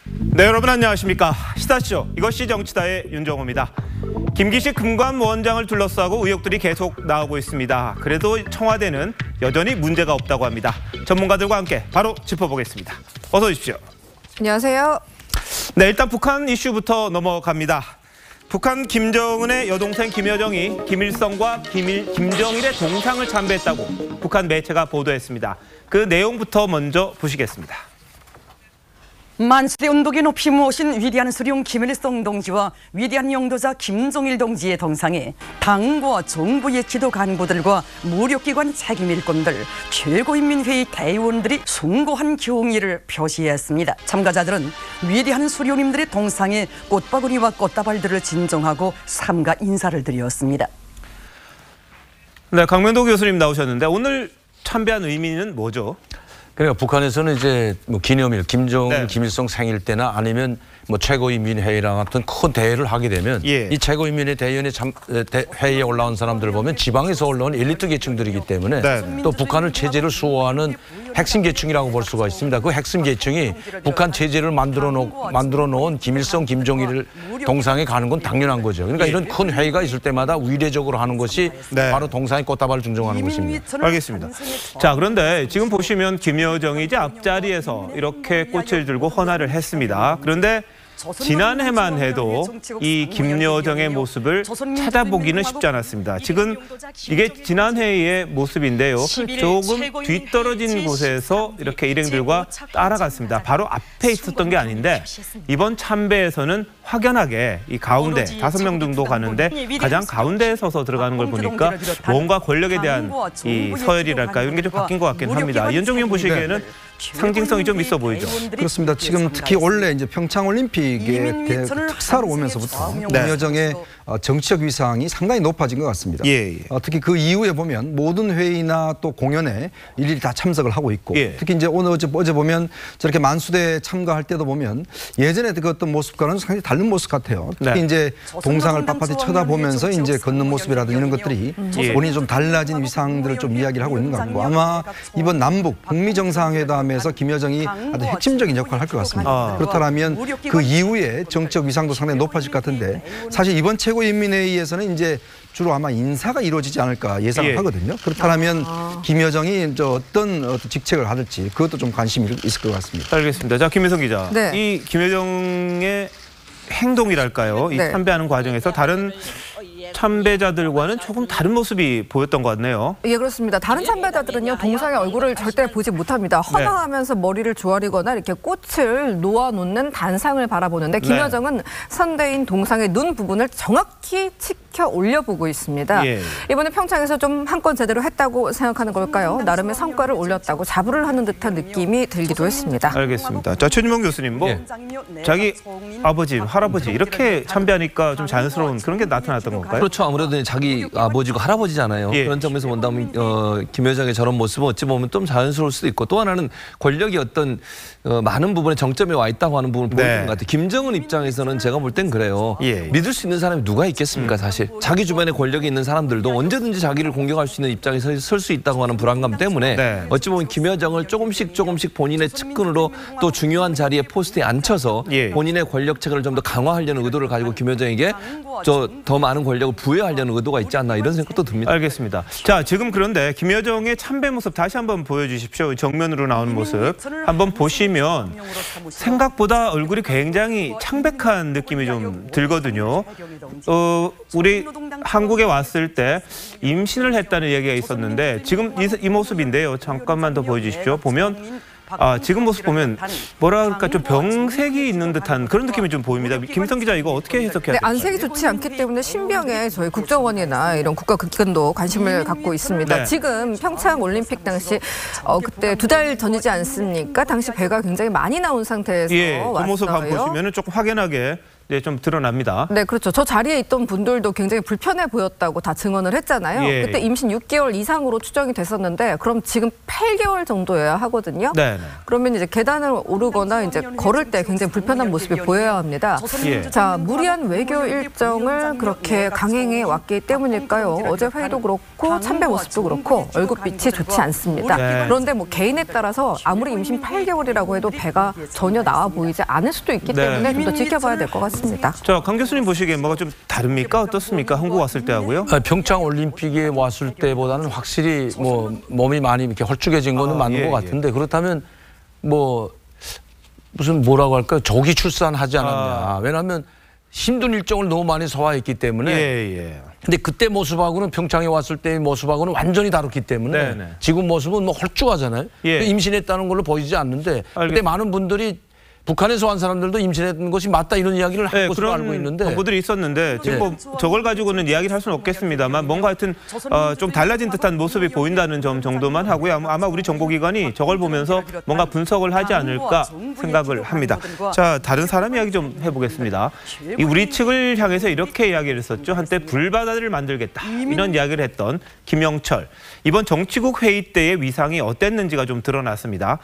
네, 여러분 안녕하십니까. 시사쇼 이것이 정치다의 윤정호입니다. 김기식 금감원장을 둘러싸고 의혹들이 계속 나오고 있습니다. 그래도 청와대는 여전히 문제가 없다고 합니다. 전문가들과 함께 바로 짚어보겠습니다. 어서 오십시오. 안녕하세요. 네, 일단 북한 이슈부터 넘어갑니다. 북한 김정은의 여동생 김여정이 김일성과 김정일의 동상을 참배했다고 북한 매체가 보도했습니다. 그 내용부터 먼저 보시겠습니다. 만세대 운동에 높이 모신 위대한 수령 김일성 동지와 위대한 영도자 김정일 동지의 동상에 당과 정부의 지도 간부들과 무력기관 책임일꾼들, 최고인민회의 대의원들이 숭고한 경의를 표시했습니다. 참가자들은 위대한 수령님들의 동상에 꽃바구니와 꽃다발들을 진정하고 삼가 인사를 드렸습니다. 네, 강면도 교수님 나오셨는데 오늘 참배한 의미는 뭐죠? 그러니까 북한에서는 이제 뭐 기념일, 김정일, 네. 김일성 생일 때나 아니면 뭐 최고인민회의랑 같은 큰 대회를 하게 되면 이 최고인민회 대의원의 회의에 올라온 사람들을 보면 지방에서 올라온 엘리트 계층들이기 때문에 또 북한을 체제를 수호하는 핵심 계층이라고 볼 수가 있습니다. 그 핵심 계층이 북한 체제를 만들어 놓은 김일성, 김정일 동상에 가는 건 당연한 거죠. 그러니까 이런 큰 회의가 있을 때마다 위례적으로 하는 것이 바로 동상에 꽃다발을 증정하는 것입니다. 알겠습니다. 자, 그런데 지금 보시면 김여정이 이제 앞자리에서 이렇게 꽃을 들고 헌화를 했습니다. 그런데 지난해만 해도 이 김여정의 모습을 찾아보기는 쉽지 않았습니다. 지금 이게 지난해의 모습인데요. 조금 뒤떨어진 곳에서 이렇게 일행들과 따라갔습니다. 바로 앞에 있었던 게 아닌데 이번 참배에서는 확연하게 이 가운데 5명 정도 가는데 가장 가운데에 서서 들어가는 걸 보니까 뭔가 권력에 대한 이 서열이랄까요? 이런 게 좀 바뀐 것 같긴 합니다. 이현정 의원 보시기에는 상징성이 좀 있어 보이죠. 그렇습니다. 지금 특히 원래 이제 평창 올림픽의 특사로 오면서부터 김여정의 정치적 위상이 상당히 높아진 것 같습니다. 특히 그 이후에 보면 모든 회의나 또 공연에 일일이 다 참석을 하고 있고 특히 이제 어제 보면 저렇게 만수대 참가할 때도 보면 예전에 그 어떤 모습과는 상당히 다른 모습 같아요. 특히 이제 동상을 빳빳이 쳐다보면서 이제 걷는 모습이라든지 이런 것들이 본인이 좀 달라진 위상들을 좀 이야기를 하고 있는 것 같고 아마 이번 남북 북미 정상회담에서 김여정이 아주 핵심적인 역할을 할 것 같습니다. 그렇다면 그 이후에 정치적 위상도 상당히 높아질 것 같은데 사실 이번 최고인민회의에서는 이제 주로 아마 인사가 이루어지지 않을까 예상을 하거든요. 그렇다면 김여정이 어떤 직책을 하실지 그것도 좀 관심이 있을 것 같습니다. 알겠습니다. 자, 김민성 기자. 이 김여정의 행동이랄까요? 이 참배하는 과정에서 다른 참배자들과는 조금 다른 모습이 보였던 것 같네요. 예, 그렇습니다. 다른 참배자들은요, 동상의 얼굴을 절대 보지 못합니다. 헌화하면서 머리를 조아리거나 이렇게 꽃을 놓아놓는 단상을 바라보는데 김여정은 선대인 동상의 눈 부분을 정확히 치켜 올려보고 있습니다. 이번에 평창에서 좀 한 건 제대로 했다고 생각하는 걸까요? 나름의 성과를 올렸다고 자부를 하는 듯한 느낌이 들기도 했습니다. 알겠습니다. 자, 최진봉 교수님, 자기 아버지, 할아버지 이렇게 참배하니까 좀 자연스러운 그런 게 나타났던 건가요? 그렇죠. 아무래도 자기 아버지고 할아버지잖아요. 그런 점에서 본다면 김여정의 저런 모습은 어찌 보면 좀 자연스러울 수도 있고 또 하나는 권력이 어떤 많은 부분에 정점에 와 있다고 하는 부분을 보여주는 것 같아요. 김정은 입장에서는 제가 볼 땐 그래요. 믿을 수 있는 사람이 누가 있겠습니까 사실. 자기 주변에 권력이 있는 사람들도 언제든지 자기를 공격할 수 있는 입장에 설 수 있다고 하는 불안감 때문에 어찌 보면 김여정을 조금씩 본인의 측근으로 또 중요한 자리에 포스트에 앉혀서 본인의 권력책을 좀 더 강화하려는 의도를 가지고 김여정에게 더 많은 권력을 부여하려는 의도가 있지 않나 이런 생각도 듭니다. 알겠습니다. 자, 지금 그런데 김여정의 참배 모습 다시 한번 보여주십시오. 정면으로 나오는 모습 한번 보시면 생각보다 얼굴이 굉장히 창백한 느낌이 좀 들거든요. 우리 한국에 왔을 때 임신을 했다는 얘기가 있었는데 지금 이 모습인데요. 잠깐만 더 보여주십시오. 보면 지금 모습 보면 뭐랄까 좀 병색이 있는 듯한 그런 느낌이 좀 보입니다. 김민성 기자 이거 어떻게 해석해야 될까요? 안색이 좋지 않기 때문에 신병에 저희 국정원이나 이런 국가기관도 관심을 갖고 있습니다. 지금 평창 올림픽 당시 그때 2달 전이지 않습니까? 당시 배가 굉장히 많이 나온 상태에서 그 왔어요. 모습 한번 보시면 조금 확연하게 이제 좀 드러납니다. 네, 그렇죠. 저 자리에 있던 분들도 굉장히 불편해 보였다고 다 증언을 했잖아요. 예, 그때 임신 6개월 이상으로 추정이 됐었는데 그럼 지금 8개월 정도여야 하거든요. 네. 그러면 이제 계단을 오르거나 이제 걸을 때 굉장히 불편한 모습이 보여야 합니다. 예. 자, 무리한 외교 일정을 그렇게 강행해 왔기 때문일까요? 어제 회의도 그렇고 참배 모습도 그렇고 얼굴빛이 좋지 않습니다. 네. 그런데 뭐 개인에 따라서 아무리 임신 8개월이라고 해도 배가 전혀 나와 보이지 않을 수도 있기 때문에 좀 더 지켜봐야 될 것 같습니다. 자, 강 교수님 보시기에 뭐가 좀 다릅니까? 어떻습니까? 한국 왔을 때 하고요? 평창 올림픽에 왔을 때보다는 확실히 뭐 몸이 많이 이렇게 헐쭉해진 거는 맞는 것 같은데 그렇다면 뭐 무슨 뭐라고 할까요? 조기 출산하지 않았냐. 왜냐하면 힘든 일정을 너무 많이 소화했기 때문에. 근데 그때 모습하고는 평창에 왔을 때의 모습하고는 완전히 다르기 때문에 지금 모습은 뭐 헐쭉하잖아요. 임신했다는 걸로 보이지 않는데 그때 많은 분들이 북한에서 온 사람들도 임신했던 것이 맞다 이런 이야기를 한 것으로 알고 있는데 정보들이 있었는데 지금 뭐 저걸 가지고는 이야기를 할 수는 없겠습니다만 뭔가 하여튼 좀 달라진 듯한 모습이 보인다는 점 정도만 하고요. 아마 우리 정보기관이 저걸 보면서 뭔가 분석을 하지 않을까 생각을 합니다. 자, 다른 사람 이야기 좀 해보겠습니다. 이 우리 측을 향해서 이렇게 이야기를 했었죠. 한때 불바다를 만들겠다 이런 이야기를 했던 김영철. 이번 정치국 회의 때의 위상이 어땠는지가 좀 드러났습니다.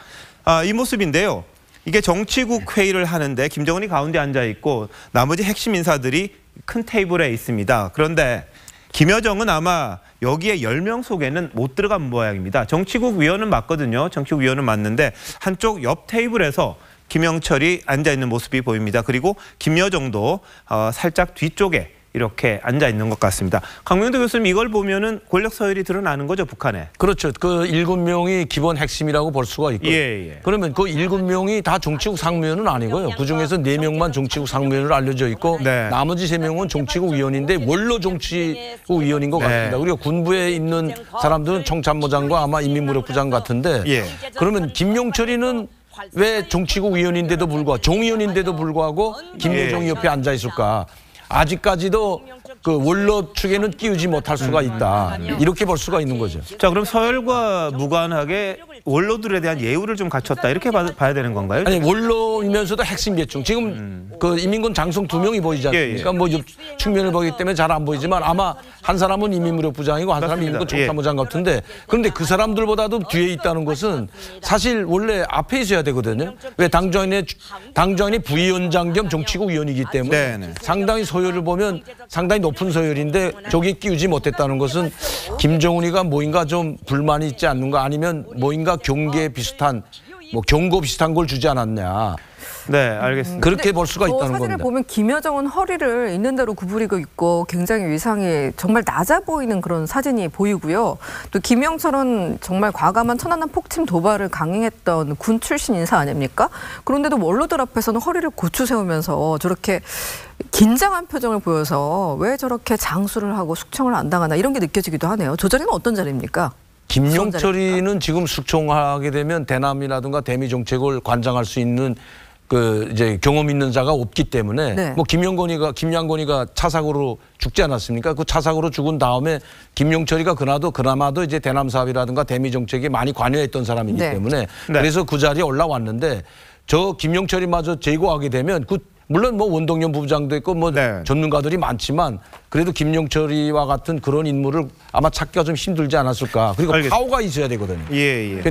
이 모습인데요. 이게 정치국 회의를 하는데 김정은이 가운데 앉아 있고 나머지 핵심 인사들이 큰 테이블에 있습니다. 그런데 김여정은 아마 여기에 10명 속에는 못 들어간 모양입니다. 정치국 위원은 맞거든요. 정치국 위원은 맞는데 한쪽 옆 테이블에서 김영철이 앉아 있는 모습이 보입니다. 그리고 김여정도 살짝 뒤쪽에 이렇게 앉아 있는 것 같습니다. 강명도 교수님 이걸 보면은 권력 서열이 드러나는 거죠, 북한에. 그렇죠. 그 7명이 기본 핵심이라고 볼 수가 있고요. 그러면 그 7명이 다 정치국 상무위원은 아니고요. 그중에서 4명만 정치국 상무위원으로 알려져 있고 나머지 3명은 정치국 위원인데 원로 정치국 위원인 것 같습니다. 그리고 군부에 있는 사람들은 총참모장과 아마 인민무력부장 같은데 그러면 김용철이는 왜 정치국 위원인데도 불구하고 종위원인데도 불구하고 김여정 옆에 앉아 있을까? 아직까지도 그 원로 측에는 끼우지 못할 수가 있다. 이렇게 볼 수가 있는 거죠. 자, 그럼 서열과 무관하게 원로들에 대한 예우를 좀 갖췄다 이렇게 봐야 되는 건가요? 아니 원로이면서도 핵심 계층. 지금 그 인민군 장성 2명이 보이지 않습니까? 뭐 측면을 보기 때문에 잘 안 보이지만 아마 한 사람은 인민무력부장이고 한 사람은 인민군 총참모장 같은데 그런데 그 사람들보다도 뒤에 있다는 것은 사실 원래 앞에 있어야 되거든요. 왜 당정인이 부위원장 겸 정치국 위원이기 때문에 상당히 서열을 보면 상당히 높은 서열인데 저기 끼우지 못했다는 것은 김정은이가 뭐인가 좀 불만이 있지 않는가 아니면 뭐인가 경계 비슷한 뭐 경고 비슷한 걸 주지 않았냐. 네, 알겠습니다. 그렇게 볼 수가 있다는 사진을 겁니다. 보면 김여정은 허리를 있는 대로 구부리고 있고 굉장히 위상이 정말 낮아 보이는 그런 사진이 보이고요. 또 김영철은 정말 과감한 천안함 폭침 도발을 강행했던 군 출신 인사 아닙니까? 그런데도 원로들 앞에서는 허리를 고추 세우면서 저렇게 긴장한 표정을 보여서 왜 저렇게 장수를 하고 숙청을 안 당하나 이런 게 느껴지기도 하네요. 저 자리는 어떤 자리입니까? 김용철이는 지금 숙청하게 되면 대남이라든가 대미 정책을 관장할 수 있는 그 이제 경험 있는 자가 없기 때문에 뭐 김양곤이가 차사고로 죽지 않았습니까? 그 차사고로 죽은 다음에 김용철이가 그나마도 이제 대남 사업이라든가 대미 정책에 많이 관여했던 사람이기 때문에 그래서 그 자리에 올라왔는데 저 김용철이마저 제거하게 되면 물론 뭐 원동연 부부장도 있고 뭐 전문가들이 많지만 그래도 김용철이와 같은 그런 인물을 아마 찾기가 좀 힘들지 않았을까. 그리고 파워가 있어야 되거든요.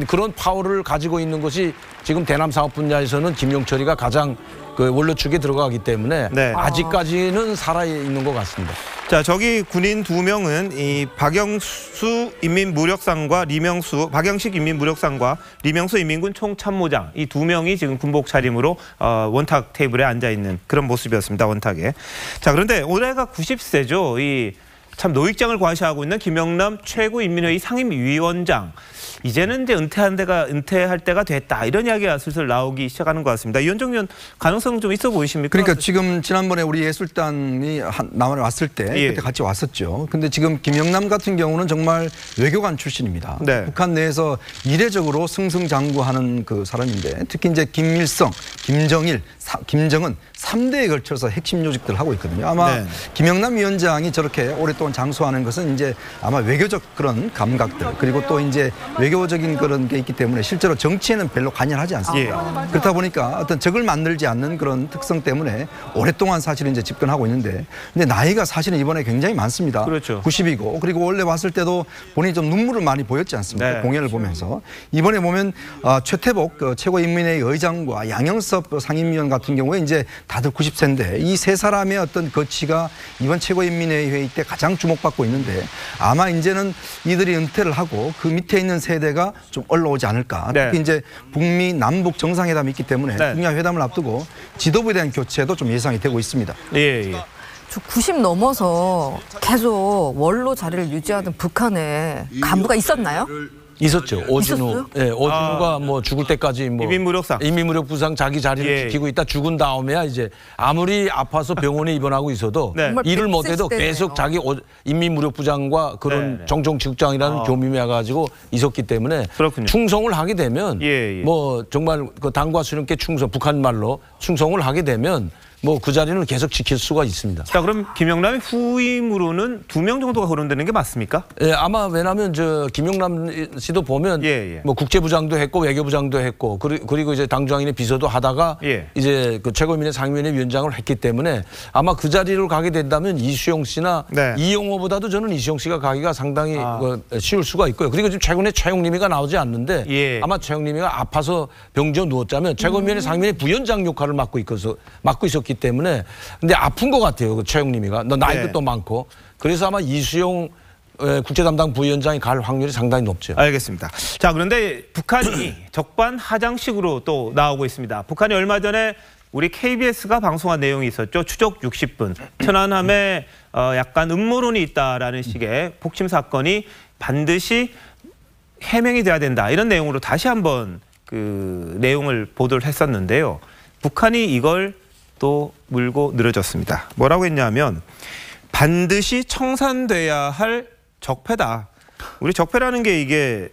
그런 파워를 가지고 있는 것이 지금 대남 사업 분야에서는 김용철이가 가장 그 원로 측에 들어가기 때문에 아직까지는 살아있는 것 같습니다. 자, 저기 군인 2명은 이 박영식 인민무력상과 리명수 인민군 총참모장 이 2명이 지금 군복 차림으로 원탁 테이블에 앉아 있는 그런 모습이었습니다. 원탁에. 자, 그런데 올해가 90세죠. 참 노익장을 과시하고 있는 김영남 최고인민회의 상임위원장. 이제는 이제 은퇴할 때가 됐다. 이런 이야기가 슬슬 나오기 시작하는 것 같습니다. 이현정 의원 가능성 좀 있어 보이십니까? 그러니까 지금 지난번에 우리 예술단이 남한에 왔을 때 그때 같이 왔었죠. 근데 지금 김영남 같은 경우는 정말 외교관 출신입니다. 북한 내에서 이례적으로 승승장구하는 그 사람인데 특히 이제 김일성, 김정일, 김정은 3대에 걸쳐서 핵심 요직들을 하고 있거든요. 아마 김영남 위원장이 저렇게 오랫동안 기본적으로 장수하는 것은 이제 아마 외교적 그런 감각들 그리고 또 이제 외교적인 그런 게 있기 때문에 실제로 정치에는 별로 관여하지 않습니다. 그렇다 보니까 어떤 적을 만들지 않는 그런 특성 때문에 오랫동안 사실은 이제 집권하고 있는데 근데 나이가 사실은 이번에 굉장히 많습니다. 그렇죠. 90이고 그리고 원래 왔을 때도 본인이 좀 눈물을 많이 보였지 않습니까? 네. 공연을 보면서 이번에 보면 최태복 최고인민회의 의장과 양형섭 상임위원 같은 경우에 이제 다들 90세인데 이 세 사람의 어떤 거치가 이번 최고인민회의 회의 때 가장 주목받고 있는데 아마 이제는 이들이 은퇴를 하고 그 밑에 있는 세대가 좀 올라오지 않을까. 네. 특히 이제 북미 남북 정상회담이 있기 때문에 네. 북미 회담을 앞두고 지도부에 대한 교체도 좀 예상이 되고 있습니다. 예. 90 넘어서 계속 원로 자리를 유지하는 북한에 간부가 있었나요? 있었죠. 오진우. 있었어요? 예, 오진우가 뭐 죽을 때까지 뭐 인민무력 부상 자기 자리를 지키고 있다 죽은 다음에야 이제 아무리 아파서 병원에 입원하고 있어도 네. 일을 못해도 때네요. 계속 자기 인민무력 부장과 그런 정정직장이라는 교민해 가지고 있었기 때문에 그렇군요. 충성을 하게 되면 뭐 정말 그 당과 수령께 충성, 북한 말로 충성을 하게 되면 뭐 그 자리는 계속 지킬 수가 있습니다. 자, 그럼 김영남의 후임으로는 2명 정도가 거론되는 게 맞습니까? 예, 아마 왜냐하면 저 김영남 씨도 보면 뭐 국제부장도 했고 외교부장도 했고 그리고 이제 당중앙인의 비서도 하다가 이제 그 최고인민회 상임위원회 위원장을 했기 때문에 아마 그 자리로 가게 된다면 이수영 씨나 이용호보다도 저는 이수영 씨가 가기가 상당히 쉬울 수가 있고요. 그리고 지금 최근에 최용림이가 나오지 않는데 아마 최용림이가 아파서 병지어 누웠자면 최고인민회 상임위원회 부위원장 역할을 맡고 있었기 때문에 근데 아픈 것 같아요. 그 최영림이가 나이도 또 많고 그래서 아마 이수용 국제담당 부위원장이 갈 확률이 상당히 높죠. 알겠습니다. 자, 그런데 북한이 적반하장식으로 또 나오고 있습니다. 북한이 얼마 전에 우리 KBS가 방송한 내용이 있었죠. 추적 60분. 천안함에 약간 음모론이 있다라는 식의 폭침 사건이 반드시 해명이 돼야 된다. 이런 내용으로 다시 한번 그 내용을 보도를 했었는데요. 북한이 이걸 또 물고 늘어졌습니다. 뭐라고 했냐면 반드시 청산돼야 할 적폐다. 우리 적폐라는 게 이게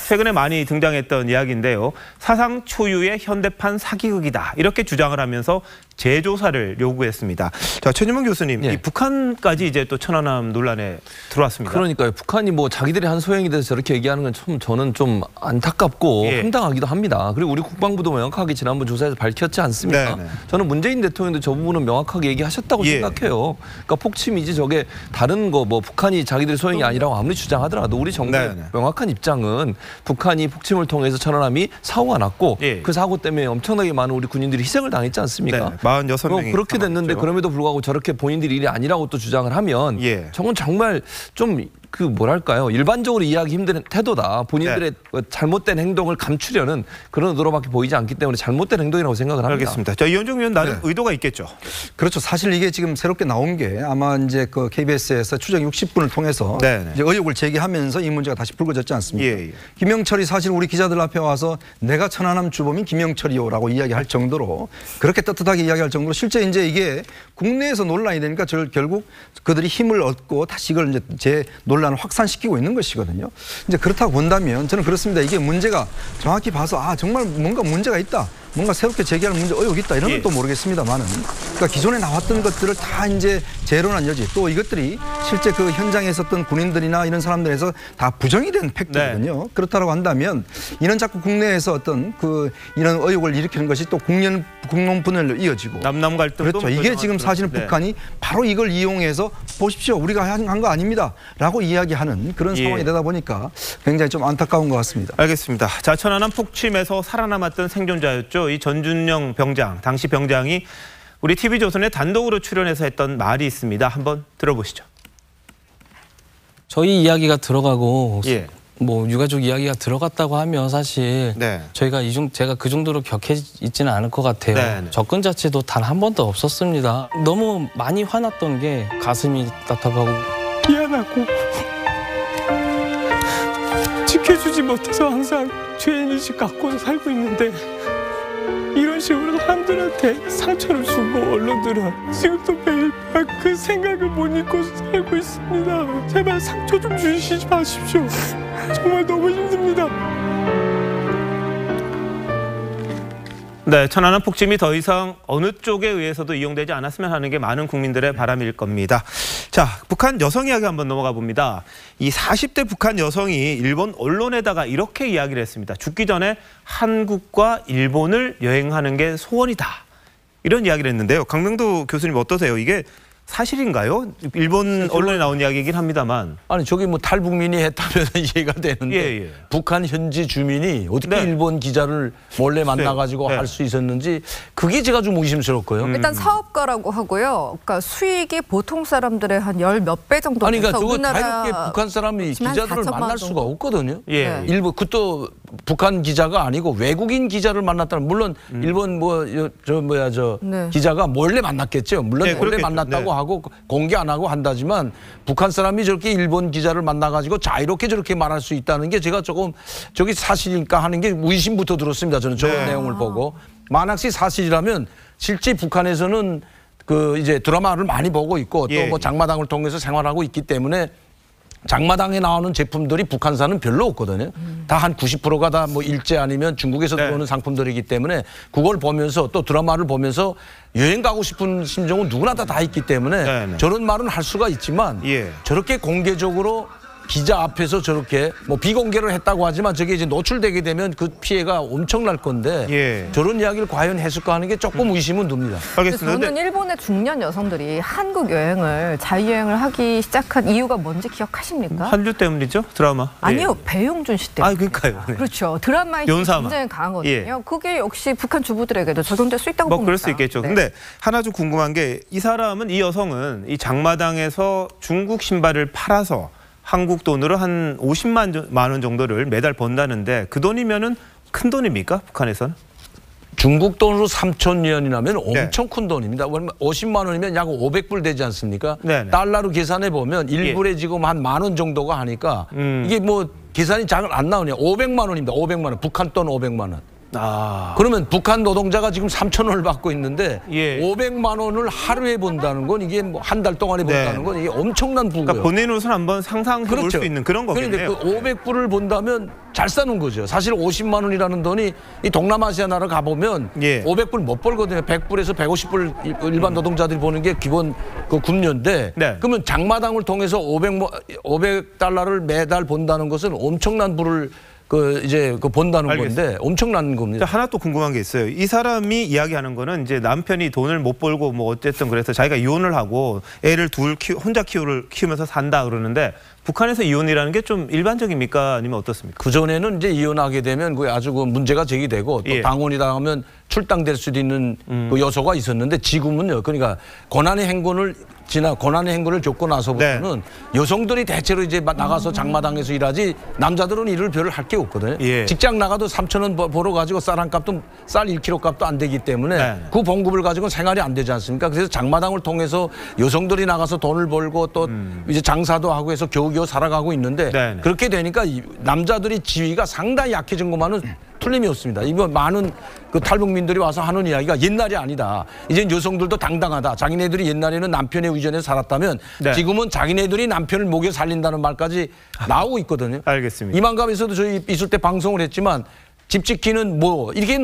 최근에 많이 등장했던 이야기인데요. 사상 초유의 현대판 사기극이다. 이렇게 주장을 하면서 재조사를 요구했습니다. 자, 최진봉 교수님, 이 북한까지 이제 또 천안함 논란에 들어왔습니다. 그러니까요. 북한이 뭐 자기들이 한 소행에 대해서 저렇게 얘기하는 건 참 저는 좀 안타깝고 황당하기도 합니다. 그리고 우리 국방부도 명확하게 지난번 조사에서 밝혔지 않습니까? 저는 문재인 대통령도 저 부분은 명확하게 얘기하셨다고 생각해요. 그러니까 폭침이지 저게 다른 거 뭐 북한이 자기들이 소행이 아니라고 아무리 주장하더라도 우리 정부의 명확한 입장은 북한이 폭침을 통해서 천안함이 사고가 났고 그 사고 때문에 엄청나게 많은 우리 군인들이 희생을 당했지 않습니까? 46명이 그렇게 됐는데 그럼에도 불구하고 저렇게 본인들이 일이 아니라고 또 주장을 하면 저건 정말 좀 그 뭐랄까요 일반적으로 이해하기 힘든 태도다. 본인들의 잘못된 행동을 감추려는 그런 의도로밖에 보이지 않기 때문에 잘못된 행동이라고 생각을 합니다. 알겠습니다. 자, 이현종 의원 나름 의도가 있겠죠. 그렇죠. 사실 이게 지금 새롭게 나온 게 아마 이제 그 KBS에서 추적 60분을 통해서 이제 의혹을 제기하면서 이 문제가 다시 불거졌지 않습니까? 김영철이 사실 우리 기자들 앞에 와서 내가 천안함 주범인 김영철이요라고 이야기할 정도로 그렇게 떳떳하게 이야기할 정도로 실제 이제 이게 국내에서 논란이 되니까 결국 그들이 힘을 얻고 다시 이걸 이제 제 논란을 확산시키고 있는 것이거든요. 이제 그렇다고 본다면 저는 그렇습니다. 이게 문제가 정확히 봐서 정말 뭔가 문제가 있다. 뭔가 새롭게 제기할 문제 의혹이 있다 이런 건 또 모르겠습니다만은 그러니까 기존에 나왔던 것들을 다 이제 재론한 여지 또 이것들이 실제 그 현장에 있었던 군인들이나 이런 사람들에서 다 부정이 된 팩트거든요. 그렇다고 한다면 이런 자꾸 국내에서 어떤 그 이런 의혹을 일으키는 것이 또 국론 분열로 이어지고 남남 갈등도 그렇죠. 이게 지금 사실은 북한이 바로 이걸 이용해서 보십시오. 우리가 한 거 아닙니다라고 이야기하는 그런 상황이 되다 보니까 굉장히 좀 안타까운 것 같습니다. 알겠습니다. 자, 천안함 폭침에서 살아남았던 생존자였죠. 이 전준영 병장, 당시 병장이 우리 TV조선에 단독으로 출연해서 했던 말이 있습니다. 한번 들어보시죠. 저희 이야기가 들어가고 뭐 유가족 이야기가 들어갔다고 하면 사실 제가 그 정도로 격해있지는 않을 것 같아요. 접근 자체도 단 한 번도 없었습니다. 너무 많이 화났던 게 가슴이 답답하고 미안하고 지켜주지 못해서 항상 죄인의식 갖고 살고 있는데 이런 식으로 사람들한테 상처를 주고 언론들은 지금도 매일 그 생각을 못 잊고 살고 있습니다. 제발 상처 좀 주시지 마십시오. 정말 너무 힘듭니다. 네, 천안함 폭침이 더 이상 어느 쪽에 의해서도 이용되지 않았으면 하는 게 많은 국민들의 바람일 겁니다. 자, 북한 여성 이야기 한번 넘어가 봅니다. 이 40대 북한 여성이 일본 언론에다가 이렇게 이야기를 했습니다. 죽기 전에 한국과 일본을 여행하는 게 소원이다. 이런 이야기를 했는데요. 강명도 교수님 어떠세요? 이게 사실인가요? 일본 언론에 나온 이야기이긴 합니다만. 아니 저기 뭐 탈북민이 했다면 이해가 되는데 북한 현지 주민이 어떻게 일본 기자를 몰래 만나가지고 할 수 있었는지 그게 제가 좀 의심스럽고요. 일단 사업가라고 하고요. 그러니까 수익이 보통 사람들의 한 열 몇 배 정도 아니 돼서 그러니까 그거 자유롭게 북한 사람이 기자들을 만날 수가 없거든요. 일본 그것도 북한 기자가 아니고 외국인 기자를 만났다는 물론 일본 기자가 몰래 만났겠죠. 물론 몰래 만났다고 하고 공개 안 하고 한다지만 북한 사람이 저렇게 일본 기자를 만나가지고 자유롭게 저렇게 말할 수 있다는 게 제가 조금 저게 사실일까 하는 게 의심부터 들었습니다. 저는 저 내용을 보고 만약시 사실이라면 실제 북한에서는 그 이제 드라마를 많이 보고 있고 또 뭐 장마당을 통해서 생활하고 있기 때문에 장마당에 나오는 제품들이 북한산은 별로 없거든요. 다 한 90%가 다 뭐 일제 아니면 중국에서 들어오는 상품들이기 때문에 그걸 보면서 또 드라마를 보면서 여행 가고 싶은 심정은 누구나 다 있기 때문에 저런 말은 할 수가 있지만 저렇게 공개적으로 기자 앞에서 저렇게 뭐 비공개를 했다고 하지만 저게 이제 노출되게 되면 그 피해가 엄청날 건데 저런 이야기를 과연 했을까 하는 게 조금 의심은 듭니다. 알겠습니다. 저는 일본의 중년 여성들이 한국 여행을 자유여행을 하기 시작한 이유가 뭔지 기억하십니까? 한류 때문이죠? 드라마. 아니요. 배용준 씨 때문에. 아, 그러니까요. 그렇죠. 드라마의 힘이 굉장히 강하거든요. 그게 역시 북한 주부들에게도 적용될 수 있다고 봅니다. 그럴 수 있겠죠. 근데 하나 좀 궁금한 게 이 사람은 이 여성은 이 장마당에서 중국 신발을 팔아서 한국 돈으로 한 50만 원 정도를 매달 번다는데 그 돈이면은 큰 돈입니까? 북한에서는? 중국 돈으로 3,000위안이라면 엄청 큰 돈입니다. 50만 원이면 약 500불 되지 않습니까? 달러로 계산해 보면 1불에 지금 한 10,000원 정도가 하니까 이게 뭐 계산이 잘 안 나오네요. 500만 원입니다. 500만 원. 북한 돈 500만 원. 그러면 북한 노동자가 지금 3,000원을 받고 있는데 500만 원을 하루에 본다는 건 이게 뭐 한 달 동안에 본다는 건 이게 엄청난 부고요. 그러니까 본인으로서는 한번 상상해 볼 수 있는 그런 거겠네요. 그런데 그 500불을 본다면 잘 사는 거죠. 사실 50만 원이라는 돈이 이 동남아시아 나라 가보면 500불 못 벌거든요. 100불에서 150불 일반 노동자들이 보는 게 기본 그 급료인데 그러면 장마당을 통해서 500달러를 매달 본다는 것은 엄청난 부를 본다는 건데 엄청난 겁니다. 하나 또 궁금한 게 있어요. 이 사람이 이야기하는 거는 이제 남편이 돈을 못 벌고 뭐 어쨌든 그래서 자기가 이혼을 하고 애를 혼자 키우면서 산다 그러는데 북한에서 이혼이라는 게 좀 일반적입니까? 아니면 어떻습니까? 그전에는 이제 이혼하게 되면 그게 아주 그 문제가 제기되고 또 당원이다 하면 출당될 수도 있는 그 요소가 있었는데 지금은요. 그러니까 고난의 행군을 겪고 나서부터는 여성들이 대체로 이제 나가서 장마당에서 일하지 남자들은 일을 별로 할 게 없거든요. 직장 나가도 3,000원 벌어 가지고 쌀 한 값도 쌀 1kg 값도 안 되기 때문에 그 봉급을 가지고는 생활이 안 되지 않습니까? 그래서 장마당을 통해서 여성들이 나가서 돈을 벌고 또 이제 장사도 하고 해서 겨우겨우 살아가고 있는데 그렇게 되니까 남자들이 지위가 상당히 약해진 것만은 틀림이 없습니다. 이거 많은 그 탈북민들이 와서 하는 이야기가 옛날이 아니다. 이제 여성들도 당당하다. 자기네들이 옛날에는 남편의 의존에 살았다면 지금은 자기네들이 남편을 먹여 살린다는 말까지 나오고 있거든요. 알겠습니다. 이만감에서도 저희 있을 때 방송을 했지만 집 지키는 이렇게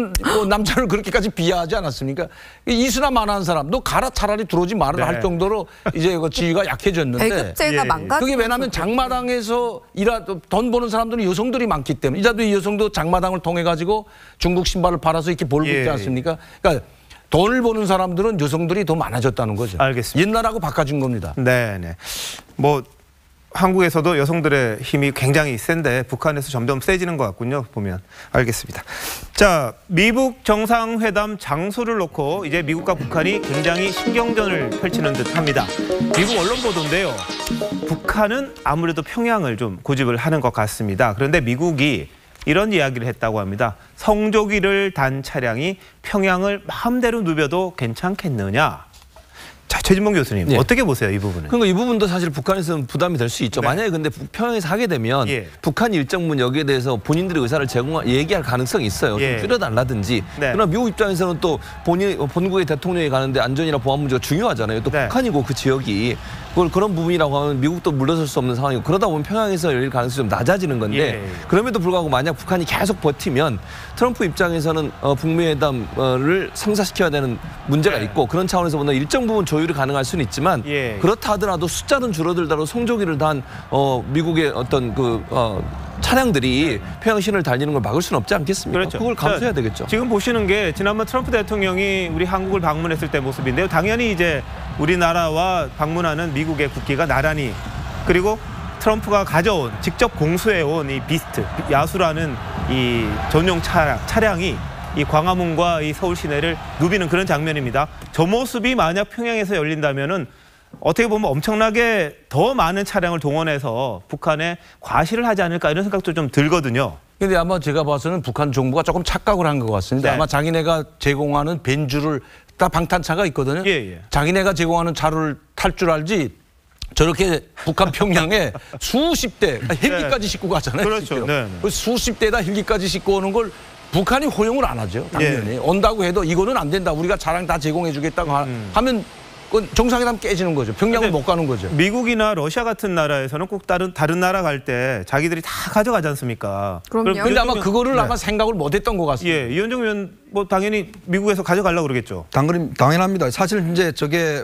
남자를 그렇게까지 비하하지 않았습니까? 이수나 만한 사람, 너 가라 차라리 들어오지 말아라 할 정도로 이제 그 지위가 약해졌는데. 배급제가 망가져. 그게 왜냐하면 장마당에서 돈 버는 사람들은 여성들이 많기 때문에. 이자도 이 여성도 장마당을 통해 가지고 중국 신발을 팔아서 이렇게 벌고 있지 않습니까? 그러니까 돈을 버는 사람들은 여성들이 더 많아졌다는 거죠. 알겠습니다. 옛날하고 바꿔준 겁니다. 네네. 한국에서도 여성들의 힘이 굉장히 센데 북한에서 점점 세지는 것 같군요. 보면 알겠습니다. 자, 미북 정상회담 장소를 놓고 이제 미국과 북한이 굉장히 신경전을 펼치는 듯합니다. 미국 언론 보도인데요. 북한은 아무래도 평양을 좀 고집을 하는 것 같습니다. 그런데 미국이 이런 이야기를 했다고 합니다. 성조기를 단 차량이 평양을 마음대로 누벼도 괜찮겠느냐? 자, 최진봉 교수님 예. 어떻게 보세요 이 부분은? 그러니까 이 부분도 사실 북한에서는 부담이 될 수 있죠. 네. 만약에 근데 평양에서 하게 되면 예. 북한이 일정 부분 여기에 대해서 본인들의 의사를 얘기할 가능성이 있어요. 예. 좀 줄여달라든지. 네. 그러나 미국 입장에서는 또 본국의 대통령이 가는데 안전이나 보안 문제가 중요하잖아요. 또 네. 북한이고 그 지역이 그런 부분이라고 하면 미국도 물러설 수 없는 상황이고 그러다 보면 평양에서 열릴 가능성이 좀 낮아지는 건데 예. 그럼에도 불구하고 만약 북한이 계속 버티면 트럼프 입장에서는 북미회담을 성사시켜야 되는 문제가 네. 있고 그런 차원에서 보면 일정 부분 조율이 가능할 수는 있지만 예. 그렇다 하더라도 숫자는 줄어들더라도 성조기를 단 미국의 어떤 차량들이 평양신을 달리는 걸 막을 수는 없지 않겠습니까? 그렇죠. 그걸 감수해야 되겠죠. 지금 보시는 게 지난번 트럼프 대통령이 우리 한국을 방문했을 때 모습인데요. 당연히 이제 우리나라와 방문하는 미국의 국기가 나란히 그리고 트럼프가 가져온 직접 공수해온 이 비스트 야수라는 이 전용 차량이 이 광화문과 이 서울 시내를 누비는 그런 장면입니다. 저 모습이 만약 평양에서 열린다면은 어떻게 보면 엄청나게 더 많은 차량을 동원해서 북한에 과시를 하지 않을까 이런 생각도 좀 들거든요. 근데 아마 제가 봐서는 북한 정부가 조금 착각을 한 것 같습니다. 네. 아마 자기네가 제공하는 벤주를 다 방탄차가 있거든요. 예. 자기네가 제공하는 차를 탈 줄 알지 저렇게 북한 평양에 수십 대 헬기까지 싣고 가잖아요. 그렇죠. 네. 수십 대다 헬기까지 싣고 오는 걸 북한이 허용을 안 하죠. 당연히. 온다고 해도 이거는 안 된다. 우리가 차량 다 제공해 주겠다고 하면 정상회담 깨지는 거죠. 평양을 못 가는 거죠. 미국이나 러시아 같은 나라에서는 꼭 다른 나라 갈 때 자기들이 다 가져가지 않습니까? 그럼요. 근데 아마 그거를 아마 생각을 못 했던 것 같습니다. 예, 이현정 의원 뭐 당연히 미국에서 가져가려고 그러겠죠. 당연합니다. 사실 이제 저게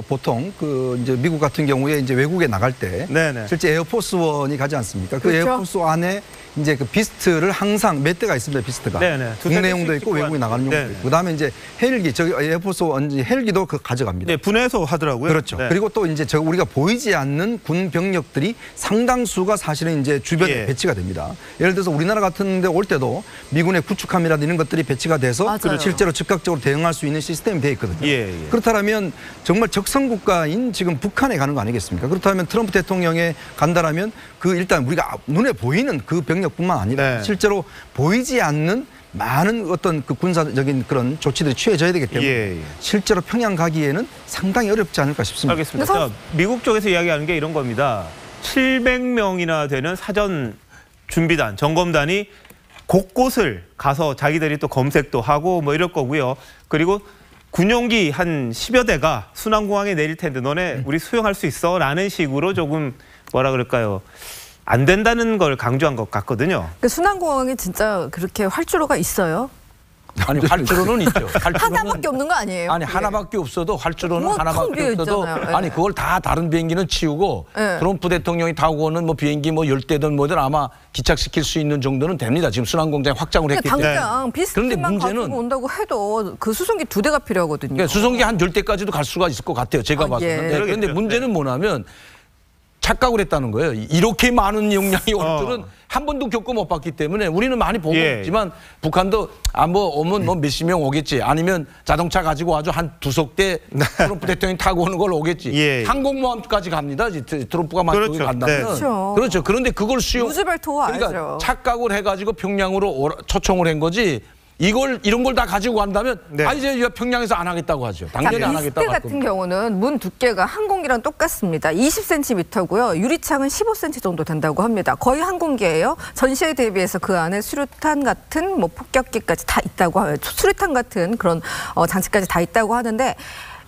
보통 이제 미국 같은 경우에 이제 외국에 나갈 때 네네. 실제 에어포스원이 가지 않습니까? 그 그렇죠. 에어포스 안에 이제 그 비스트를 항상 몇 대가 있습니다. 비스트가. 네네. 국내용도 있고 외국에 나가는 용도 네네. 있고. 그다음에 이제 헬기 저기 에어포스원 헬기도 가져갑니다. 네, 분해서 하더라고요. 그렇죠. 네. 그리고 또 이제 우리가 보이지 않는 군 병력들이 상당수가 사실은 이제 주변에 예. 배치가 됩니다. 예를 들어서 우리나라 같은 데 올 때도 미군의 구축함이라든지 이런 것들이 배치가 돼서 맞아요. 실제로 즉각적으로 대응할 수 있는 시스템이 되어 있거든요. 예. 그렇다면 정말 적성국가인 지금 북한에 가는 거 아니겠습니까? 그렇다면 트럼프 대통령에 간다라면 일단 우리가 눈에 보이는 그 병력뿐만 아니라 네. 실제로 보이지 않는 많은 어떤 그 군사적인 그런 조치들이 취해져야 되기 때문에 예. 실제로 평양 가기에는 상당히 어렵지 않을까 싶습니다. 알겠습니다. 자, 미국 쪽에서 이야기하는 게 이런 겁니다. 700명이나 되는 사전 준비단, 점검단이 곳곳을 가서 자기들이 또 검색도 하고 뭐 이럴 거고요. 그리고 군용기 한 10여 대가 순안공항에 내릴 텐데 너네 우리 수용할 수 있어? 라는 식으로 조금 뭐라 그럴까요? 안 된다는 걸 강조한 것 같거든요. 순안공항에 진짜 그렇게 활주로가 있어요? 아니 활주로는 있죠. 하나밖에 없는 거 아니에요? 아니 하나밖에 없어도 활주로는 텅 하나밖에 비어 없어도 있잖아요. 아니 그걸 다 다른 비행기는 치우고 네. 트럼프 대통령이 타고 오는 뭐 비행기 뭐 10대든 뭐든 아마 기착시킬 수 있는 정도는 됩니다. 지금 순환공장에 확장을 했기 때문에. 당장 비스트만 가지고 온다고 해도 그 수송기 2대가 필요하거든요. 그러니까 수송기 한 10대까지도 갈 수가 있을 것 같아요. 제가 봐서는. 예. 네, 그런데 문제는 뭐냐면 착각을 했다는 거예요. 이렇게 많은 용량이 올 줄은 한 번도 겪어 못 봤기 때문에 우리는 많이 보고 있지만 북한도 뭐 오면 뭐 몇십 명 오겠지. 아니면 자동차 가지고 아주 한 2석 대 트럼프 대통령이 타고 오는 걸 오겠지. 예. 항공모함까지 갑니다. 트럼프가 만약에 그렇죠. 간다면. 네. 그렇죠. 그렇죠. 그런데 그걸 루즈벨트 호 그러니까 알죠. 착각을 해가지고 평양으로 초청을 한 거지. 이런 걸 다 가지고 간다면 이제 평양에서 안 하겠다고 하죠. 당연히 안 하겠다고 비스트 같은 경우는 문 두께가 항공기랑 똑같습니다. 20cm고요. 유리창은 15cm 정도 된다고 합니다. 거의 항공기예요. 전시에 대비해서 그 안에 수류탄 같은 뭐 폭격기까지 다 있다고 수류탄 같은 그런 장치까지 다 있다고 하는데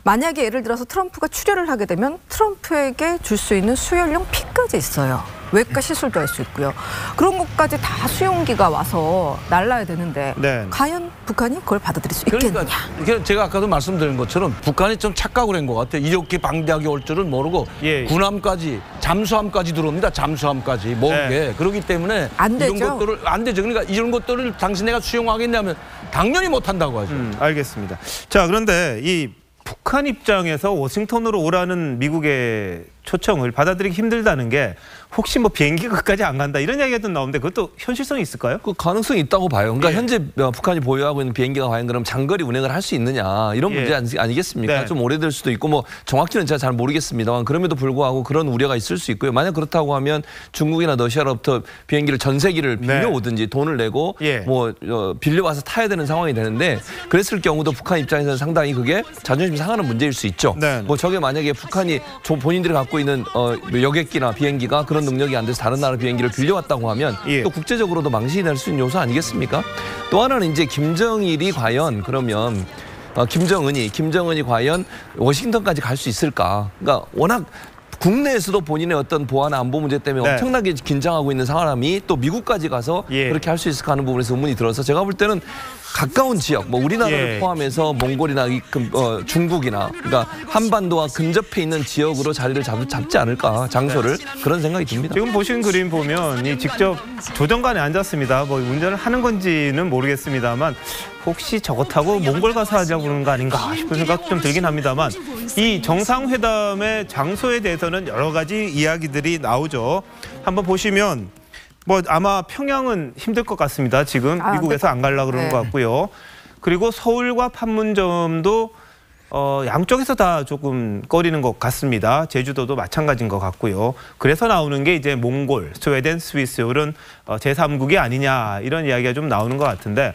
만약에 예를 들어서 트럼프가 출혈을 하게 되면 트럼프에게 줄 수 있는 수혈용 피까지 있어요. 외과 시술도 할 수 있고요. 그런 것까지 다 수용기가 와서 날라야 되는데 과연 북한이 그걸 받아들일 수 있겠느냐. 그러니까 제가 아까도 말씀드린 것처럼 북한이 좀 착각을 한 것 같아요. 이렇게 방대하게 올 줄은 모르고 군함까지 잠수함까지 들어옵니다. 잠수함까지 모르게. 그렇기 때문에 안 되죠. 이런 것들을 안 되죠. 그러니까 이런 것들을 당신네가 수용하겠냐면 당연히 못한다고 하죠. 알겠습니다. 자, 그런데 이 북한 입장에서 워싱턴으로 오라는 미국의 초청을 받아들이기 힘들다는 게 혹시 뭐 비행기가 끝까지 안 간다 이런 이야기가 좀 나오는데 그것도 현실성이 있을까요? 그 가능성이 있다고 봐요. 그러니까 현재 북한이 보유하고 있는 비행기가 과연 그럼 장거리 운행을 할 수 있느냐 이런 문제 아니겠습니까? 좀 오래될 수도 있고 뭐 정확히는 제가 잘 모르겠습니다만 그럼에도 불구하고 그런 우려가 있을 수 있고요. 만약 그렇다고 하면 중국이나 러시아로부터 비행기를 전세기를 빌려오든지 돈을 내고 뭐 빌려와서 타야 되는 상황이 되는데 그랬을 경우도 북한 입장에서는 상당히 그게 자존심 상할 예상하는 문제일 수 있죠. 뭐 저게 만약에 북한이 본인들이 갖고 있는 여객기나 비행기가 그런 능력이 안 돼서 다른 나라 비행기를 빌려왔다고 하면 또 국제적으로도 망신이 될 수 있는 요소 아니겠습니까? 또 하나는 이제 김정일이 과연 그러면 김정은이 과연 워싱턴까지 갈 수 있을까? 그러니까 워낙 국내에서도 본인의 어떤 보안 안보 문제 때문에 엄청나게 긴장하고 있는 사람이 또 미국까지 가서 그렇게 할 수 있을까 하는 부분에서 의문이 들어서 제가 볼 때는 가까운 지역, 뭐 우리나라를 포함해서 몽골이나 중국이나 그러니까 한반도와 근접해 있는 지역으로 자리를 잡지 않을까, 장소를. 그런 생각이 듭니다. 지금 보신 그림 보면 이 직접 조정관에 앉았습니다. 뭐 운전을 하는 건지는 모르겠습니다만 혹시 저거 타고 몽골 가서 하자고 그러는 거 아닌가 싶은 생각 좀 들긴 합니다만 이 정상회담의 장소에 대해서는 여러 가지 이야기들이 나오죠. 한번 보시면 뭐 아마 평양은 힘들 것 같습니다. 지금 미국에서 안 가려고 그러는 것 같고요. 그리고 서울과 판문점도 양쪽에서 다 조금 꺼리는 것 같습니다. 제주도도 마찬가지인 것 같고요. 그래서 나오는 게 이제 몽골, 스웨덴, 스위스 이런 제3국이 아니냐 이런 이야기가 좀 나오는 것 같은데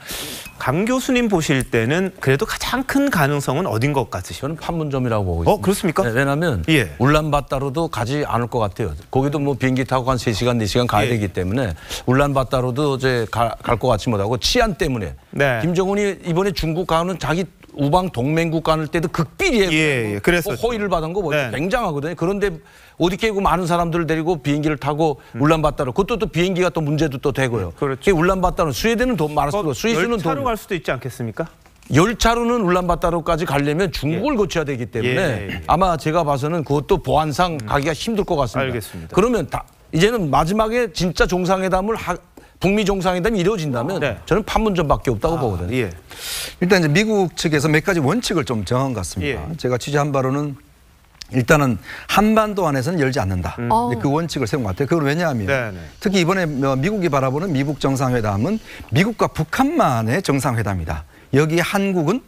강 교수님 보실 때는 그래도 가장 큰 가능성은 어딘 것 같으시죠? 저는 판문점이라고 보고 있습니다. 그렇습니까? 네, 왜냐하면 울란바타로도 가지 않을 것 같아요. 거기도 뭐 비행기 타고 한 3시간, 4시간 가야 되기 때문에 울란바타로도 이제 갈 것 같지 못하고 치안 때문에 김정은이 이번에 중국 가는 자기 우방 동맹국 가는 때도 극비리에 그래서 호의를 받은 거 보니까 굉장하거든요. 그런데 어디 깨고 많은 사람들을 데리고 비행기를 타고 울란바타로 그것도 또 비행기가 또 문제도 또 되고요. 그렇죠. 울란바타로 스웨덴은 돈 많았고 스위스는 열차로 갈 수도 있지 않겠습니까? 열차로는 울란바타로까지 가려면 중국을 거쳐야 되기 때문에 아마 제가 봐서는 그것도 보안상 가기가 힘들 것 같습니다. 알겠습니다. 그러면 이제는 마지막에 진짜 정상회담을 북미 정상회담이 이루어진다면 저는 판문점밖에 없다고 보거든요. 일단 이제 미국 측에서 몇 가지 원칙을 좀 정한 것 같습니다. 제가 취재한 바로는 일단은 한반도 안에서는 열지 않는다. 그 원칙을 세운 것 같아요. 그건 왜냐하면 특히 이번에 미국이 바라보는 미국 정상회담은 미국과 북한만의 정상회담이다. 여기에 한국은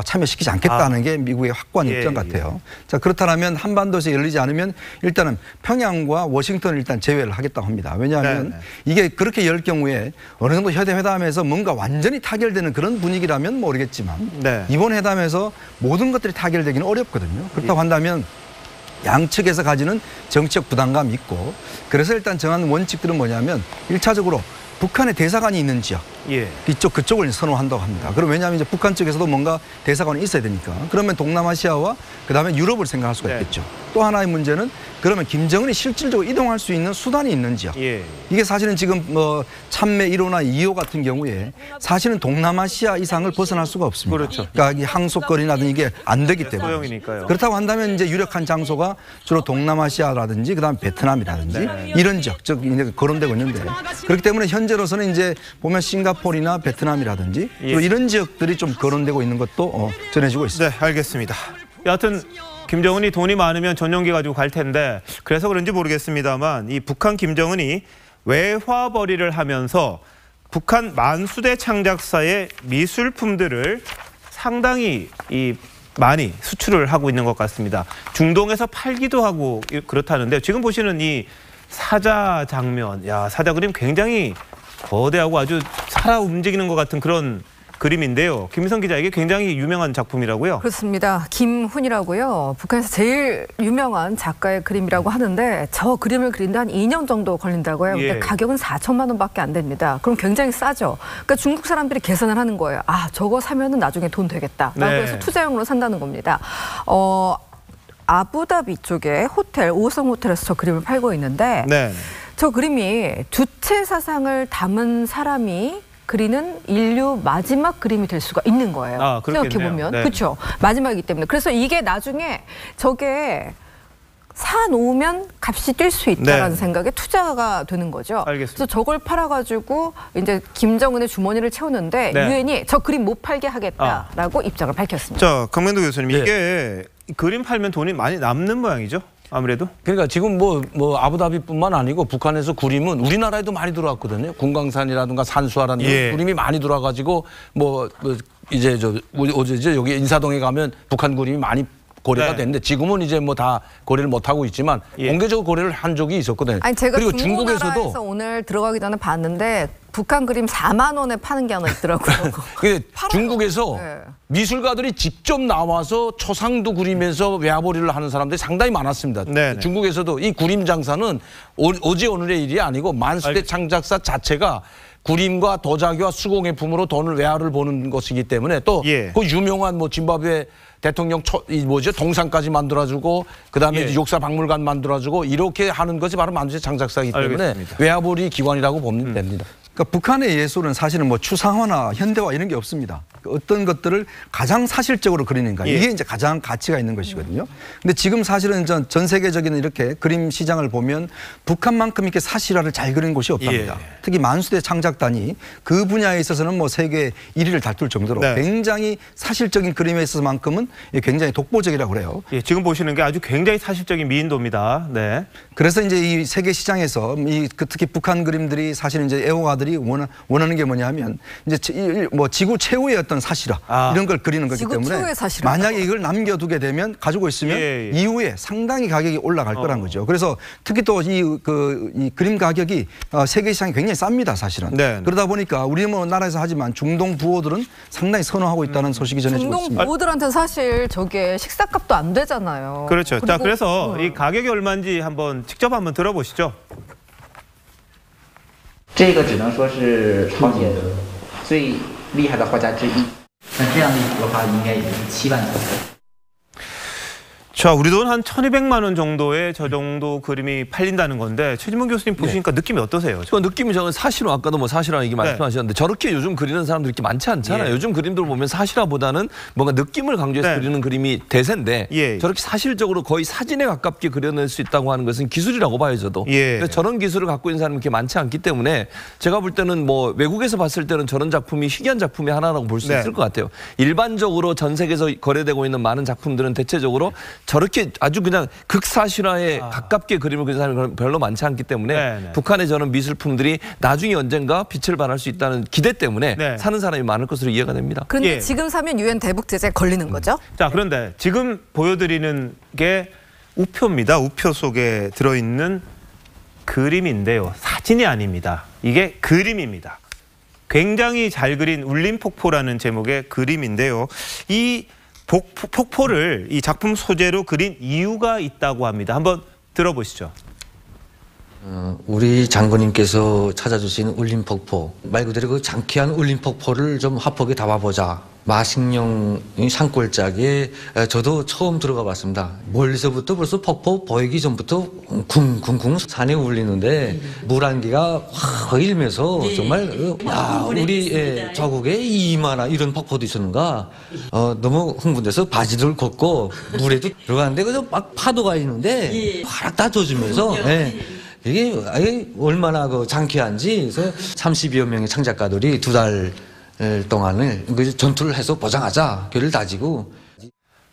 참여시키지 않겠다는 게 미국의 확고한 입장 같아요. 자, 그렇다면 한반도에서 열리지 않으면 일단은 평양과 워싱턴을 일단 제외를 하겠다고 합니다. 왜냐하면 이게 그렇게 열 경우에 어느 정도 회담에서 뭔가 완전히 타결되는 그런 분위기라면 모르겠지만 이번 회담에서 모든 것들이 타결되기는 어렵거든요. 그렇다고 한다면 양측에서 가지는 정치적 부담감이 있고 그래서 일단 정한 원칙들은 뭐냐면 1차적으로 북한의 대사관이 있는 지역 그쪽을 선호한다고 합니다. 그럼 왜냐하면 이제 북한 쪽에서도 뭔가 대사관이 있어야 되니까. 그러면 동남아시아와 그다음에 유럽을 생각할 수가 있겠죠. 또 하나의 문제는 그러면 김정은이 실질적으로 이동할 수 있는 수단이 있는 지역. 이게 사실은 지금 참매 1호나 2호 같은 경우에 사실은 동남아시아 이상을 벗어날 수가 없습니다. 그렇죠. 그러니까 이 항속거리라든지 이게 안 되기 때문에. 소형이니까요. 그렇다고 한다면 이제 유력한 장소가 주로 동남아시아라든지 그다음에 베트남이라든지 이런 지역, 즉 거론되고 있는데 그렇기 때문에 현재로서는 이제 보면 싱가포르나 베트남이라든지 이런 지역들이 좀 거론되고 있는 것도 전해지고 있습니다. 네, 알겠습니다. 여하튼 김정은이 돈이 많으면 전용기 가지고 갈 텐데 그래서 그런지 모르겠습니다만 이 북한 김정은이 외화벌이를 하면서 북한 만수대 창작사의 미술품들을 상당히 많이 수출을 하고 있는 것 같습니다. 중동에서 팔기도 하고 그렇다는데 지금 보시는 이 사자 장면, 사자 그림 굉장히 거대하고 아주 살아 움직이는 것 같은 그런 그림인데요. 김미성 기자에게 굉장히 유명한 작품이라고요? 그렇습니다. 김훈이라고요. 북한에서 제일 유명한 작가의 그림이라고 하는데 저 그림을 그리는데 한 2년 정도 걸린다고 해요. 근데 가격은 4천만 원밖에 안 됩니다. 그럼 굉장히 싸죠. 그러니까 중국 사람들이 계산을 하는 거예요. 저거 사면은 나중에 돈 되겠다라고 해서 투자용으로 산다는 겁니다. 아부다비 쪽에 호텔, 5성 호텔에서 저 그림을 팔고 있는데 저 그림이 주체 사상을 담은 사람이 그리는 인류 마지막 그림이 될 수가 있는 거예요. 생각해보면. 그렇죠. 마지막이기 때문에. 그래서 이게 나중에 저게 사놓으면 값이 뛸 수 있다는 생각에 투자가 되는 거죠. 알겠습니다. 그래서 저걸 팔아가지고 이제 김정은의 주머니를 채우는데 유엔이 저 그림 못 팔게 하겠다라고 입장을 밝혔습니다. 자, 강men도 교수님, 이게 그림 팔면 돈이 많이 남는 모양이죠? 아무래도? 그러니까 지금 뭐 아부다비뿐만 아니고 북한에서 구림은 우리나라에도 많이 들어왔거든요. 군강산이라든가 산수화라는 구림이 많이 들어와가지고 이제 어제죠 여기 인사동에 가면 북한 구림이 많이 거래가 됐는데 지금은 이제 뭐 다 거래를 못 하고 있지만 공개적으로 거래를 한 적이 있었거든요. 아니 제가 그리고 중국나라에서 오늘 들어가기 전에 봤는데 북한 그림 4만 원에 파는 게 하나 있더라고요. 중국에서 네. 미술가들이 직접 나와서 초상도 그리면서 외화벌이를 하는 사람들이 상당히 많았습니다. 네네. 중국에서도 이 그림 장사는 어제 오늘의 일이 아니고 만수대 창작사 자체가 그림과 도자기와 수공예품으로 돈을 외화를 보는 것이기 때문에 또 그 유명한 뭐 짐바브웨 대통령 동상까지 만들어주고 그다음에 이제 역사 박물관 만들어주고 이렇게 하는 것이 바로 만수대 창작사이기 때문에 알겠습니다. 외화벌이 기관이라고 보면 됩니다. 그러니까 북한의 예술은 사실은 뭐 추상화나 현대화 이런 게 없습니다. 어떤 것들을 가장 사실적으로 그리는가 이게 이제 가장 가치가 있는 것이거든요. 근데 지금 사실은 전 세계적인 이렇게 그림 시장을 보면 북한만큼 이렇게 사실화를 잘 그리는 곳이 없답니다. 특히 만수대 창작단이 그 분야에 있어서는 뭐 세계 1위를 다툴 정도로 굉장히 사실적인 그림에 있어서만큼은 굉장히 독보적이라고 그래요. 지금 보시는 게 아주 굉장히 사실적인 미인도입니다. 네. 그래서 이제 이 세계 시장에서 특히 북한 그림들이 사실 이제 애호가들이 원하는 게 뭐냐 하면 이제 뭐 지구 최후의 어떤 사실화 이런 걸 그리는 거기 때문에 만약에 이걸 남겨두게 되면 가지고 있으면 이후에 상당히 가격이 올라갈 거란 거죠. 그래서 특히 또 이 그림 가격이 세계 시장이 굉장히 쌉니다, 사실은. 그러다 보니까 우리 뭐 나라에서 하지만 중동 부호들은 상당히 선호하고 있다는 소식이 전해지고 있습니다. 중동 부호들한테 사실 저게 식사값도 안 되잖아요. 그렇죠. 자, 그래서 이 가격이 얼마인지 직접 한번 들어보시죠. 这个只能说是朝鲜最厉害的画家之一。那这样的一幅画应该也是7万左右。 자, 우리 돈 한 1,200만 원 정도의 저 정도 그림이 팔린다는 건데 최진봉 교수님 보시니까 느낌이 어떠세요? 저 느낌이 저는 사실화 아까도 뭐 사실화 얘기 말씀하셨는데 저렇게 요즘 그리는 사람들이 이렇게 많지 않잖아요. 요즘 그림들 보면 사실화보다는 뭔가 느낌을 강조해서 그리는 그림이 대세인데 저렇게 사실적으로 거의 사진에 가깝게 그려낼 수 있다고 하는 것은 기술이라고 봐요, 저도. 그래서 저런 기술을 갖고 있는 사람이 그렇게 많지 않기 때문에 제가 볼 때는 뭐 외국에서 봤을 때는 저런 작품이 희귀한 작품의 하나라고 볼 수 있을 것 같아요. 일반적으로 전 세계에서 거래되고 있는 많은 작품들은 대체적으로 저렇게 아주 그냥 극사실화에 가깝게 그림을 그리는 사람이 별로 많지 않기 때문에 북한의 저런 미술품들이 나중에 언젠가 빛을 발할 수 있다는 기대 때문에 사는 사람이 많을 것으로 이해가 됩니다. 그런데 지금 사면 유엔 대북 제재에 걸리는 거죠? 자, 그런데 지금 보여드리는 게 우표입니다. 우표 속에 들어있는 그림인데요. 사진이 아닙니다. 이게 그림입니다. 굉장히 잘 그린 울림폭포라는 제목의 그림인데요. 이 폭포를 이 작품 소재로 그린 이유가 있다고 합니다. 한번 들어보시죠. 우리 장군님께서 찾아주신 울림폭포, 말 그대로 그 장쾌한 울림폭포를 좀 화폭에 담아보자. 마식령 산골짜기에 저도 처음 들어가 봤습니다. 멀리서부터 벌써 폭포 보이기 전부터 쿵쿵쿵 산이 울리는데 물안개가 확 일면서 정말 야, 우리 자국에 이만한 이런 폭포도 있었는가 너무 흥분돼서 바지를 걷고 물에도 들어가는데 그래서 막 파도가 있는데 화락 다 젖으면서 이게 얼마나 장쾌한지 그래서 30여 명의 창작가들이 2달 동안을 전투를 해서 보장하자 결을 다지고.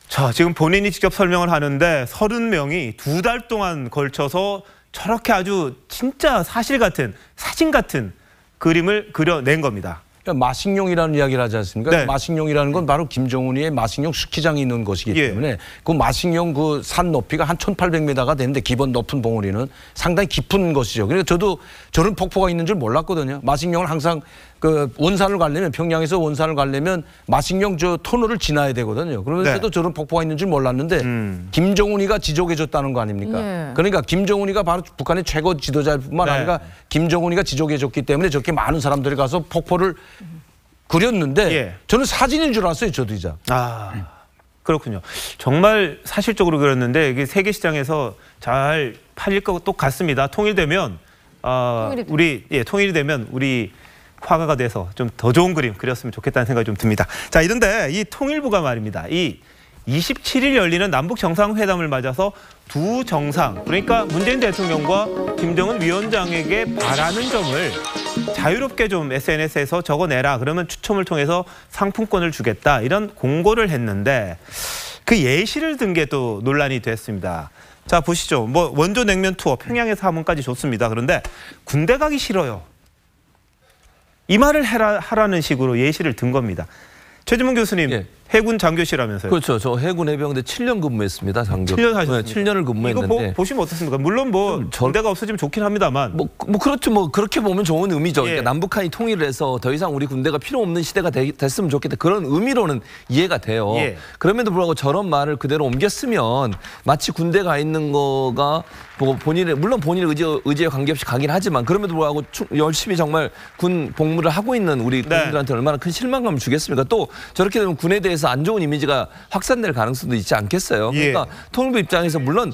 자, 지금 본인이 직접 설명을 하는데 30명이 2달 동안 걸쳐서 저렇게 아주 진짜 사실 같은 사진 같은 그림을 그려낸 겁니다. 그러니까 마식령이라는 이야기를 하지 않습니까? 마식령이라는 건 바로 김정은이의 마식령 스키장이 있는 것이기 때문에 그 마식령 그 산 높이가 한 1,800m가 되는데 기본 높은 봉우리는 상당히 깊은 것이죠. 그래서 저도 저런 폭포가 있는 줄 몰랐거든요. 마식령을 항상 그 원산을 가려면 평양에서 원산을 가려면 마식령 저 터널을 지나야 되거든요. 그러면서도 저런 폭포가 있는 줄 몰랐는데 김정은이가 지적해줬다는 거 아닙니까? 그러니까 김정은이가 바로 북한의 최고 지도자뿐만 아니라 김정은이가 지적해줬기 때문에 저렇게 많은 사람들이 가서 폭포를 그렸는데 저는 사진인 줄 알았어요, 저도 이제. 그렇군요. 정말 사실적으로 그렸는데 이게 세계 시장에서 잘 팔릴 것 같습니다. 통일되면 통일이 되면 우리 화가가 돼서 좀 더 좋은 그림 그렸으면 좋겠다는 생각이 좀 듭니다. 자, 이런데 이 통일부가 말입니다. 이 27일 열리는 남북 정상회담을 맞아서 두 정상, 그러니까 문재인 대통령과 김정은 위원장에게 바라는 점을 자유롭게 좀 SNS에서 적어내라. 그러면 추첨을 통해서 상품권을 주겠다. 이런 공고를 했는데 그 예시를 든 게 또 논란이 됐습니다. 자, 보시죠. 뭐 원조 냉면 투어 평양에서 하문까지 좋습니다. 그런데 군대 가기 싫어요. 이 말을 하라는 식으로 예시를 든 겁니다. 최진봉 교수님, 해군 장교시라면서요? 그렇죠. 저 해군 해병대 7년 근무했습니다. 장교. 7년 하셨습니까? 네, 7년을 근무했는데. 이거 보시면 어떻습니까? 물론 뭐 군대가 없어지면 좋긴 합니다만. 뭐 그렇죠. 뭐 그렇게 보면 좋은 의미죠. 그러니까 남북한이 통일을 해서 더 이상 우리 군대가 필요 없는 시대가 됐으면 좋겠다. 그런 의미로는 이해가 돼요. 그럼에도 불구하고 저런 말을 그대로 옮겼으면 마치 군대가 있는 거가 물론 본인의 의지에 관계없이 가긴 하지만 그럼에도 불구하고 열심히 정말 군 복무를 하고 있는 우리 군인들한테 얼마나 큰 실망감을 주겠습니까? 또 저렇게 되면 군에 대해서 안 좋은 이미지가 확산될 가능성도 있지 않겠어요? 그러니까 통일부 입장에서 물론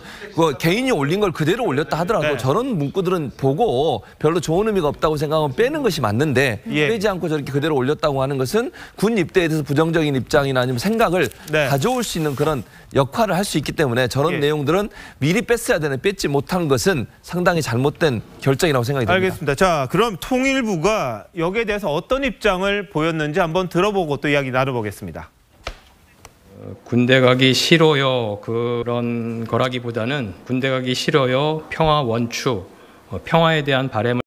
개인이 올린 걸 그대로 올렸다 하더라도 저런 문구들은 보고 별로 좋은 의미가 없다고 생각하면 빼는 것이 맞는데 빼지 않고 저렇게 그대로 올렸다고 하는 것은 군 입대에 대해서 부정적인 입장이나 아니면 생각을 가져올 수 있는 그런 역할을 할 수 있기 때문에 저런 내용들은 미리 뺐어야 되는데 뺐지 못한 것은 상당히 잘못된 결정이라고 생각이 듭니다. 알겠습니다. 자, 그럼 통일부가 여기에 대해서 어떤 입장을 보였는지 한번 들어보고 또 이야기 나눠보겠습니다. 군대 가기 싫어요 그런 거라기보다는 군대 가기 싫어요 평화 원추 평화에 대한 바람을